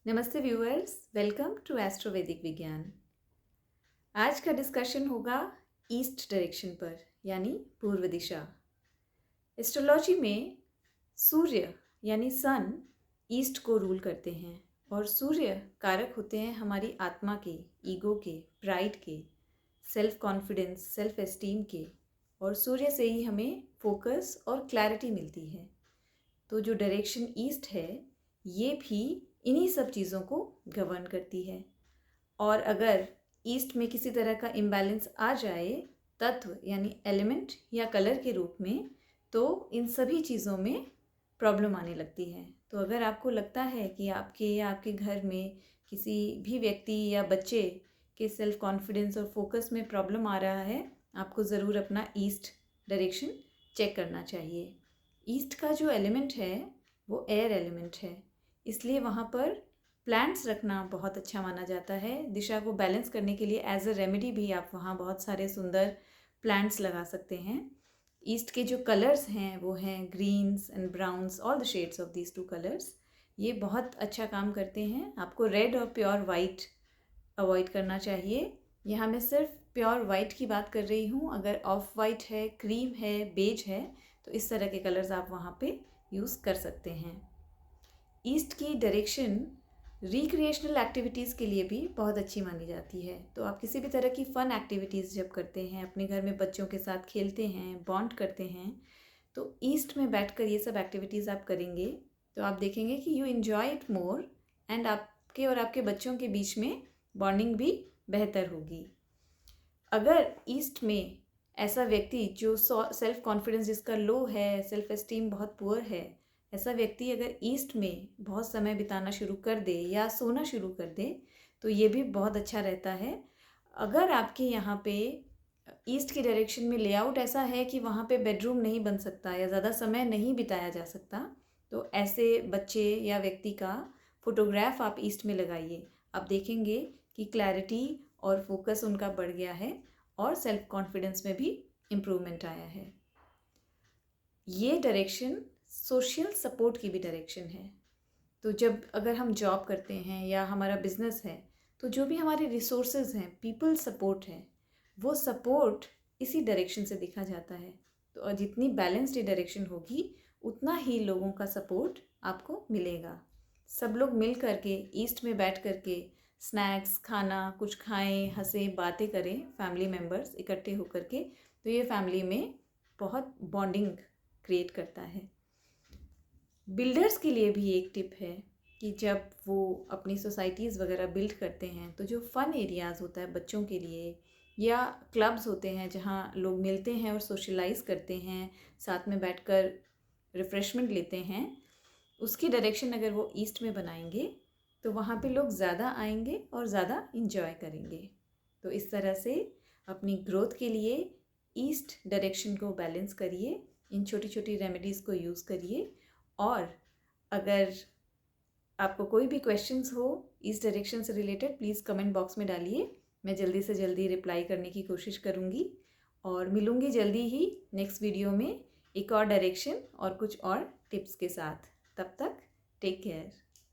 नमस्ते viewers, welcome to astro वैदिक विज्ञान। आज का डिस्कशन होगा ईस्ट डायरेक्शन पर, यानी पूर्व दिशा। एस्ट्रोलॉजी में सूर्य यानी सन ईस्ट को रूल करते हैं और सूर्य कारक होते हैं हमारी आत्मा के, ईगो के, प्राइड के, सेल्फ कॉन्फिडेंस, सेल्फ एस्टीम के, और सूर्य से ही हमें फोकस और क्लैरिटी मिलती है। तो जो डायरेक्शन ईस्ट है ये भी इन्हीं सब चीज़ों को गवर्न करती है। और अगर ईस्ट में किसी तरह का इम्बैलेंस आ जाए तत्व यानी एलिमेंट या कलर के रूप में, तो इन सभी चीज़ों में प्रॉब्लम आने लगती है। तो अगर आपको लगता है कि आपके या आपके घर में किसी भी व्यक्ति या बच्चे के सेल्फ कॉन्फिडेंस और फोकस में प्रॉब्लम आ रहा है, आपको ज़रूर अपना ईस्ट डायरेक्शन चेक करना चाहिए। ईस्ट का जो एलिमेंट है वो एयर एलिमेंट है, इसलिए वहाँ पर प्लांट्स रखना बहुत अच्छा माना जाता है। दिशा को बैलेंस करने के लिए एज अ रेमेडी भी आप वहाँ बहुत सारे सुंदर प्लांट्स लगा सकते हैं। ईस्ट के जो कलर्स हैं वो हैं greens and browns, all the shades of these two colours. ये बहुत अच्छा काम करते हैं। आपको रेड और प्योर वाइट अवॉइड करना चाहिए। यहाँ मैं सिर्फ प्योर वाइट की बात कर रही हूँ। अगर ऑफ वाइट है, क्रीम है, बेज है, तो इस तरह के कलर्स आप वहाँ पे यूज़ कर सकते हैं। ईस्ट की डायरेक्शन रिक्रिएशनल एक्टिविटीज़ के लिए भी बहुत अच्छी मानी जाती है। तो आप किसी भी तरह की फ़न एक्टिविटीज़ जब करते हैं, अपने घर में बच्चों के साथ खेलते हैं, बॉन्ड करते हैं, तो ईस्ट में बैठकर ये सब एक्टिविटीज़ आप करेंगे तो आप देखेंगे कि you enjoy it more and आपके और आपके बच्चों के बीच में बॉन्डिंग भी बेहतर होगी। अगर ईस्ट में ऐसा व्यक्ति जो सेल्फ कॉन्फिडेंस जिसका लो है, सेल्फ एस्टीम बहुत पुअर है, ऐसा व्यक्ति अगर ईस्ट में बहुत समय बिताना शुरू कर दे या सोना शुरू कर दे तो ये भी बहुत अच्छा रहता है। अगर आपके यहाँ पे ईस्ट की डायरेक्शन में लेआउट ऐसा है कि वहाँ पे बेडरूम नहीं बन सकता या ज़्यादा समय नहीं बिताया जा सकता, तो ऐसे बच्चे या व्यक्ति का फोटोग्राफ आप ईस्ट में लगाइए। आप देखेंगे कि क्लैरिटी और फोकस उनका बढ़ गया है और सेल्फ कॉन्फिडेंस में भी इम्प्रूवमेंट आया है। ये डायरेक्शन सोशल सपोर्ट की भी डायरेक्शन है। तो जब अगर हम जॉब करते हैं या हमारा बिजनेस है, तो जो भी हमारे रिसोर्सेज हैं, पीपल सपोर्ट है, वो सपोर्ट इसी डायरेक्शन से दिखा जाता है। तो जितनी बैलेंस्ड ये डायरेक्शन होगी उतना ही लोगों का सपोर्ट आपको मिलेगा। सब लोग मिल करके ईस्ट में बैठ करके स्नैक्स, खाना कुछ खाएं, हंसें, बातें करें, फैमिली मेम्बर्स इकट्ठे होकर के, तो ये फैमिली में बहुत बॉन्डिंग क्रिएट करता है। बिल्डर्स के लिए भी एक टिप है कि जब वो अपनी सोसाइटीज़ वगैरह बिल्ड करते हैं तो जो फ़न एरियाज़ होता है बच्चों के लिए, या क्लब्स होते हैं जहाँ लोग मिलते हैं और सोशलाइज करते हैं, साथ में बैठकर रिफ़्रेशमेंट लेते हैं, उसकी डायरेक्शन अगर वो ईस्ट में बनाएंगे तो वहाँ पे लोग ज़्यादा आएंगे और ज़्यादा इंजॉय करेंगे। तो इस तरह से अपनी ग्रोथ के लिए ईस्ट डायरेक्शन को बैलेंस करिए, इन छोटी छोटी रेमेडीज़ को यूज़ करिए। और अगर आपको कोई भी क्वेश्चंस हो इस डायरेक्शन से रिलेटेड, प्लीज़ कमेंट बॉक्स में डालिए। मैं जल्दी से जल्दी रिप्लाई करने की कोशिश करूँगी और मिलूँगी जल्दी ही नेक्स्ट वीडियो में एक और डायरेक्शन और कुछ और टिप्स के साथ। तब तक टेक केयर।